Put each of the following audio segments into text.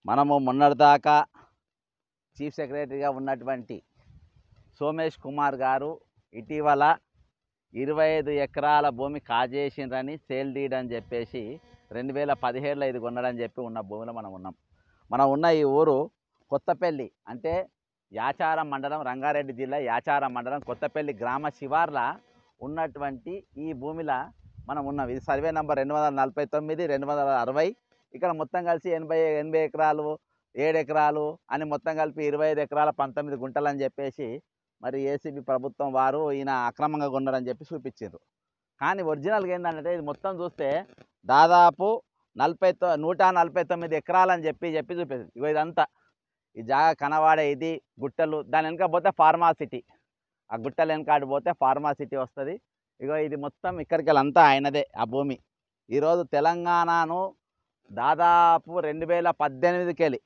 మనము మొన్నటిదాకా చీఫ్ సెక్రటరీగా ఉన్నటువంటి సోమేష్ కుమార్ గారు ఇటీవల 25 ఎకరాల భూమి కాజేసిండ్రని సేల్ డీడ్ అని చెప్పేసి 2017లో ఇది కొన్నాడని చెప్పి ఉన్న భూమిలో మనం ఉన్నాం. మనం ఉన్న ఈ ఊరు కొత్తపల్లి, అంటే యాచారం మండలం, రంగారెడ్డి జిల్లా యాచారం మండలం కొత్తపల్లి గ్రామ శివార్ల ఉన్నటువంటి ఈ భూమిలో మనం ఉన్నాం. ఇది సర్వే నంబర్ 249 260. ఇక్కడ మొత్తం కలిసి 80 ఎకరాలు 7 ఎకరాలు అని మొత్తం కలిపి 25 ఎకరాల 19 గుంటలు అని చెప్పేసి మరి ఏసీబీ ప్రభుత్వం వారు ఈయన అక్రమంగా కొన్నారని చెప్పి చూపించారు. కానీ ఒరిజినల్గా ఏంటంటే ఇది మొత్తం చూస్తే దాదాపు 149 ఎకరాలు అని చెప్పి చూపించారు. ఇగో ఇదంతా ఈ జాగా కనవాడే ఇది గుట్టలు, దాని వెనక పోతే ఫార్మాసిటీ, ఆ గుట్టలు వెనకాడి పోతే ఫార్మాసిటీ వస్తుంది. ఇగో ఇది మొత్తం ఇక్కడికి అంతా ఆయనదే ఆ భూమి. ఈరోజు తెలంగాణను దాదాపు 2018కెళ్ళి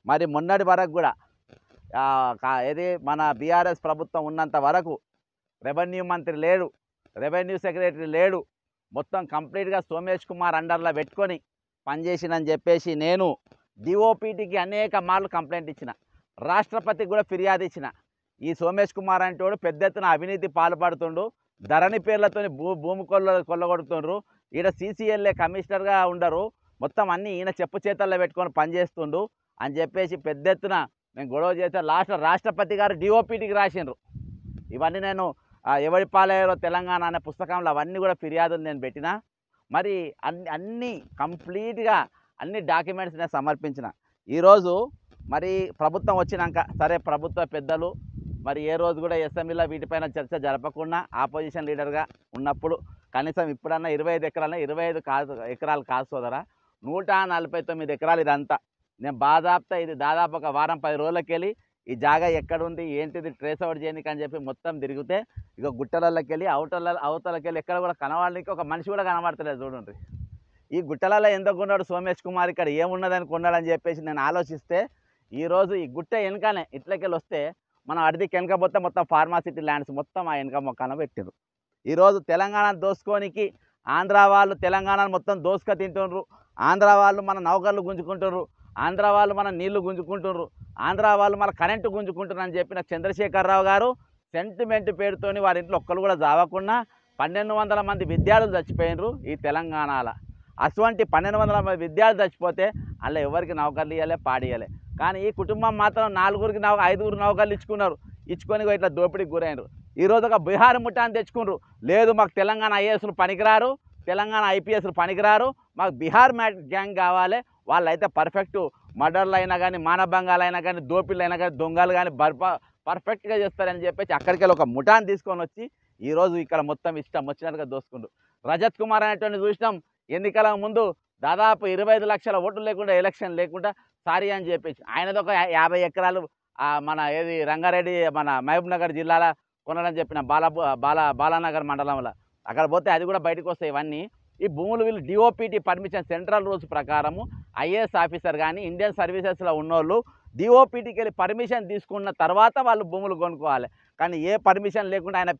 మరి మొన్నటి వరకు కూడా ఇది మన బీఆర్ఎస్ ప్రభుత్వం ఉన్నంత వరకు రెవెన్యూ మంత్రి లేడు, రెవెన్యూ సెక్రటరీ లేడు, మొత్తం కంప్లీట్గా సోమేష్ కుమార్ అండర్లో పెట్టుకొని పనిచేసినని చెప్పేసి నేను డిఓపిటికి అనేక మార్లు కంప్లైంట్ ఇచ్చిన, రాష్ట్రపతికి కూడా ఫిర్యాదు ఇచ్చిన. ఈ సోమేష్ కుమార్ అంటే పెద్ద ఎత్తున అవినీతి పాల్పడుతుండు, ధరణి పేర్లతో భూమి కొల్లగొడుతుండ్రు, ఈడ సీసీఎల్ఏ కమిషనర్గా ఉండరు, మొత్తం అన్నీ ఈయన చెప్పు చేతల్లో పెట్టుకొని పనిచేస్తుండు అని చెప్పేసి పెద్ద ఎత్తున నేను గొడవ చేస్తే రాష్ట్రపతి గారు డిఓపిటికి రాసిండ్రు. ఇవన్నీ నేను ఎవరి పాలయ్యారో తెలంగాణ అనే పుస్తకంలో అవన్నీ కూడా ఫిర్యాదులు నేను పెట్టిన. మరి అన్నీ కంప్లీట్గా అన్ని డాక్యుమెంట్స్ నేను సమర్పించిన. ఈరోజు మరి ప్రభుత్వం వచ్చినాక సరే, ప్రభుత్వ పెద్దలు మరి ఏ రోజు కూడా అసెంబ్లీలో వీటిపైన చర్చ జరపకుండా ఆపోజిషన్ లీడర్గా ఉన్నప్పుడు కనీసం ఇప్పుడన్నా 25 ఎకరాలు 25 ఎకరాలు కాదు సోదరా, 149 ఎకరాలు ఇదంతా. నేను బాధాప్తా ఇది దాదాపు ఒక వారం 10 రోజులకి వెళ్ళి ఈ జాగా ఎక్కడుంది ఏంటిది ట్రేస్ అవుట్ చేయడానికి అని చెప్పి మొత్తం తిరిగితే ఇక గుట్టలకి వెళ్ళి అవతలకి వెళ్ళి ఎక్కడ కూడా కనబడడానికి ఒక మనిషి కూడా కనబడతలేదు. చూడండి, ఈ గుట్టలలో ఎందుకు ఉన్నాడు సోమేష్ కుమార్, ఇక్కడ ఏమున్నదని కొన్నాడని చెప్పేసి నేను ఆలోచిస్తే ఈరోజు ఈ గుట్ట వెనకనే ఇట్లకెళ్ళి వస్తే మనం అడిదికి వెనకపోతే మొత్తం ఫార్మాసిటీ ల్యాండ్స్ మొత్తం ఆ వెనక మొక్కన పెట్టిరు. ఈరోజు తెలంగాణ దోసుకోనికి ఆంధ్ర వాళ్ళు తెలంగాణను మొత్తం దోసుక తింటున్నారు, ఆంధ్ర వాళ్ళు మన నౌకర్లు గుంజుకుంటున్నారు, ఆంధ్ర వాళ్ళు మన నీళ్లు గుంజుకుంటున్నారు, ఆంధ్ర వాళ్ళు మన కరెంటు గుంజుకుంటున్నారు అని చెప్పిన చంద్రశేఖరరావు గారు సెంటిమెంట్ పేరుతోని వారి ఇంట్లో ఒక్కరు కూడా చావకుండా 1200 మంది విద్యార్థులు చచ్చిపోయినరు ఈ తెలంగాణలో. అటువంటి 1200 మంది విద్యార్థులు చచ్చిపోతే అలా ఎవరికి నౌకర్లు ఇవ్వలే, పాడియలే. కానీ ఈ కుటుంబం మాత్రం 5 నౌకర్లు ఇచ్చుకొని ఇట్లా దోపిడీకి గురైనరు. ఈరోజు ఒక బీహార్ ముఠాన్ని తెచ్చుకున్నారు. లేదు, మాకు తెలంగాణ ఐఏఎస్లు పనికిరారు, తెలంగాణ ఐపీఎస్లు పనికిరారు, మాకు బీహార్ గ్యాంగ్ కావాలి, వాళ్ళైతే పర్ఫెక్ట్ మర్డర్లు అయినా కానీ, మానభంగాలు అయినా కానీ, దోపిళ్ళు అయినా కానీ, దొంగలు కానీ పర్ఫెక్ట్గా చేస్తారని చెప్పేసి అక్కడికి వెళ్ళి ఒక ముఠాన్ని తీసుకొని వచ్చి ఈరోజు ఇక్కడ మొత్తం ఇష్టం వచ్చినట్టుగా దోసుకుంటారు. రజత్ కుమార్ అనేటువంటి చూసినాం, ఎన్నికల ముందు దాదాపు 25 లక్షల ఓట్లు లేకుండా, ఎలక్షన్ లేకుండా సారీ అని చెప్పేసి ఆయనది ఒక 50 ఎకరాలు మన ఏది రంగారెడ్డి మన మహబూబ్ నగర్ జిల్లాలో కొనడం చెప్పిన బాలానగర్ మండలంలో. అక్కడ పోతే అది కూడా బయటకు వస్తాయి. ఇవన్నీ ఈ భూములు వీళ్ళు డిఓపిటి పర్మిషన్ సెంట్రల్ రూల్స్ ప్రకారము ఐఏఎస్ ఆఫీసర్ కానీ ఇండియన్ సర్వీసెస్లో ఉన్నోళ్ళు డిఓపిటికి వెళ్ళి పర్మిషన్ తీసుకున్న తర్వాత వాళ్ళు భూములు కొనుక్కోవాలి. కానీ ఏ పర్మిషన్ లేకుండా ఆయన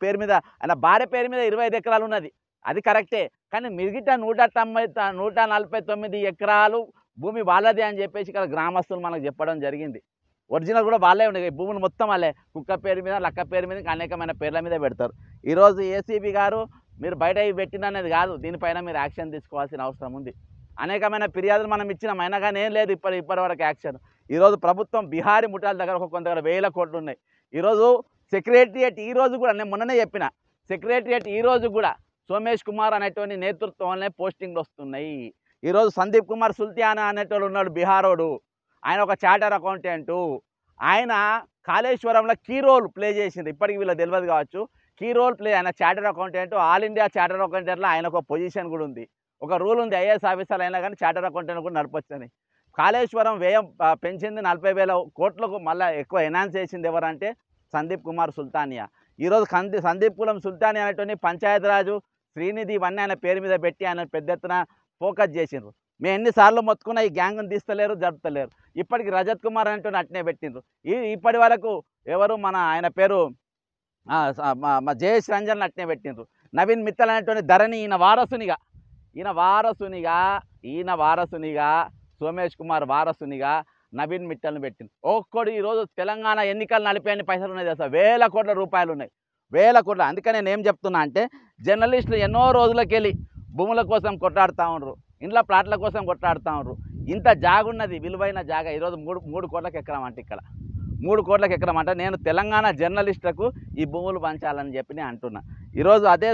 భార్య పేరు మీద 25 ఎకరాలు ఉన్నది, అది కరెక్టే. కానీ మిగతా 149 ఎకరాలు భూమి వాళ్ళదే అని చెప్పేసి ఇక్కడ గ్రామస్తులు మనకు చెప్పడం జరిగింది. ఒరిజినల్ కూడా వాళ్ళే ఉన్నాయి, భూములు మొత్తం వాళ్ళే, కుక్క పేరు మీద, లక్క పేరు మీద, ఇంకా అనేకమైన పేర్ల మీద పెడతారు. ఈరోజు ఏసీబీ గారు మీరు బయట పెట్టిననేది కాదు, దీనిపైన మీరు యాక్షన్ తీసుకోవాల్సిన అవసరం ఉంది. అనేకమైన ఫిర్యాదులు మనం ఇచ్చినాం, అయినా కానీ ఏం లేదు ఇప్పటి వరకు యాక్షన్. ఈరోజు ప్రభుత్వం బిహారీ ముఠాల దగ్గర కొంత 1000 కోట్లు ఉన్నాయి. ఈరోజు సెక్రటరియట్ ఈరోజు కూడా నేను మొన్ననే చెప్పిన, సెక్రటరియట్ ఈరోజు కూడా సోమేష్ కుమార్ అనేటువంటి నేతృత్వంలోనే పోస్టింగ్లు వస్తున్నాయి. ఈరోజు సందీప్ కుమార్ సుల్తానా అనేటోడు ఉన్నాడు, బీహారోడు, ఆయన ఒక చార్టర్ అకౌంటెంటు, ఆయన కాళేశ్వరంలో కీ రోల్ ప్లే చేసింది, ఇప్పటికి వీళ్ళకి తెలియదు కావచ్చు. కీ రోల్ ప్లే, ఆయన charter accountant, all India charter అకౌంటెంట్లో ఆయన ఒక పొజిషన్ కూడా ఉంది, ఒక రూల్ ఉంది, ఐఏఎస్ ఆఫీసర్ అయినా కానీ చార్టర్ అకౌంటెంట్ కూడా నడపొచ్చని. కాళేశ్వరం వ్యయం పెంచింది 40,000 కోట్లకు, మళ్ళీ ఎక్కువ ఎనాన్స్ చేసింది ఎవరంటే సందీప్ కుమార్ సుల్తానియా. ఈరోజు సందీప్ కులం సుల్తానియా అనేటువంటి పంచాయతీరాజు, శ్రీనిధి ఇవన్నీ ఆయన పేరు మీద పెట్టి ఆయన పెద్ద ఎత్తున ఫోకస్ చేసిండ్రు. మేము ఎన్నిసార్లు మొత్తుకున్నా ఈ గ్యాంగ్ను తీస్తలేరు, జరుపుతలేరు. ఇప్పటికి రజత్ కుమార్ అనేటువంటి అట్నే పెట్టిండ్రు. ఇప్పటి వరకు ఎవరు మన ఆయన పేరు జయేష్ రంజన్ అట్నే పెట్టిండ్రు. నవీన్ మిత్తల్ అనేటువంటి ధరణి ఈయన వారసునిగా సోమేష్ కుమార్ వారసునిగా నవీన్ మిట్టల్ని పెట్టింది. ఒక్కడు ఈరోజు తెలంగాణ ఎన్నికలు నడిపే పైసలు ఉన్నాయి తెలుసా, వేల కోట్ల రూపాయలు ఉన్నాయి, వేల కోట్ల. అందుకని నేను ఏం చెప్తున్నా అంటే జర్నలిస్టులు ఎన్నో రోజులకెళ్ళి భూముల కోసం కొట్లాడుతూ ఉన్నారు, ఇండ్ల ప్లాట్ల కోసం కొట్లాడుతూ ఉన్నారు. ఇంత జాగున్నది, విలువైన జాగా ఈరోజు మూడు కోట్లకు ఎకరం అంటే, ఇక్కడ 3 కోట్లకు ఎకరం అంటే నేను తెలంగాణ జర్నలిస్టులకు ఈ భూములు పంచాలని చెప్పి నేను అంటున్నా. ఈరోజు అదే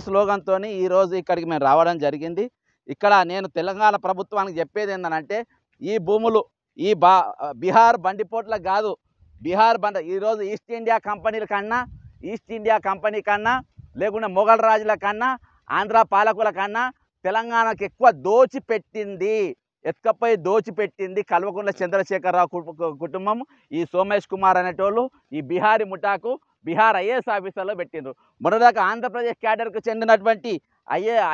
స్లోగన్తో ఈరోజు ఇక్కడికి మేము రావడం జరిగింది. ఇక్కడ నేను తెలంగాణ ప్రభుత్వానికి చెప్పేది ఏంటంటే ఈ భూములు ఈ బీహార్ బండిపోట్లకు కాదు, ఈరోజు ఈస్ట్ ఇండియా కంపెనీ కన్నా లేకుండా మొఘల్ రాజుల కన్నా ఆంధ్ర పాలకుల కన్నా తెలంగాణకు ఎక్కువ దోచిపెట్టింది కల్వకుంట్ల చంద్రశేఖరరావు కుటుంబం. ఈ సోమేష్ కుమార్ అనేటోళ్ళు ఈ బీహారీ ముఠాకు బీహార్ ఐఏఎస్ ఆఫీసర్లో పెట్టిండ్రు. మొన్నదాకా ఆంధ్రప్రదేశ్ క్యాడర్కు చెందినటువంటి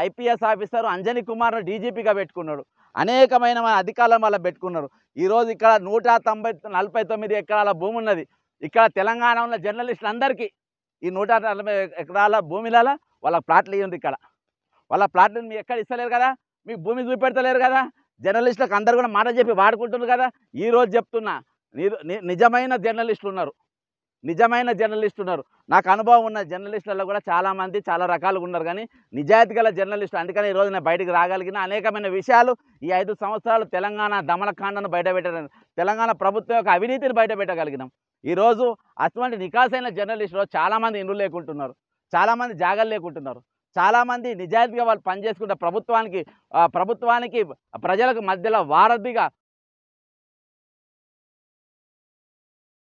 ఐపీఎస్ ఆఫీసర్ అంజనీ కుమార్ను డీజీపీగా పెట్టుకున్నాడు, అనేకమైన అధికారులను వల్ల పెట్టుకున్నారు. ఈరోజు ఇక్కడ 149 ఎకరాల భూమి ఉన్నది. ఇక్కడ తెలంగాణ ఉన్న జర్నలిస్టులందరికీ ఈ 140 ఎకరాల భూమిలలో వాళ్ళ ప్లాట్లు ఇవ్వండి. ఇక్కడ వాళ్ళ ప్లాట్లను మీరు ఎక్కడ ఇస్తలేరు కదా, మీకు భూమి చూపెడతలేరు కదా, జర్నలిస్టులకు అందరు కూడా మాట చెప్పి వాడుకుంటున్నారు కదా. ఈరోజు చెప్తున్నా, నిజమైన జర్నలిస్టు ఉన్నారు. నాకు అనుభవం ఉన్న జర్నలిస్టులలో కూడా చాలామంది చాలా రకాలుగా ఉన్నారు, కానీ నిజాయితీ గల జర్నలిస్టులు. అందుకని ఈరోజు నేను బయటికి రాగలిగిన అనేకమైన విషయాలు ఈ 5 సంవత్సరాలు తెలంగాణ దమనకాండను బయటపెట్టడం, తెలంగాణ ప్రభుత్వం యొక్క అవినీతిని బయటపెట్టగలిగినాం. ఈరోజు అటువంటి నికాసైన జర్నలిస్టులు చాలామంది ఇండ్లు లేకుంటున్నారు, చాలామంది జాగాలు లేకుంటున్నారు, చాలామంది నిజాయితీగా వాళ్ళు పనిచేసుకుంటే ప్రభుత్వానికి ప్రజలకు మధ్యలో వారధిగా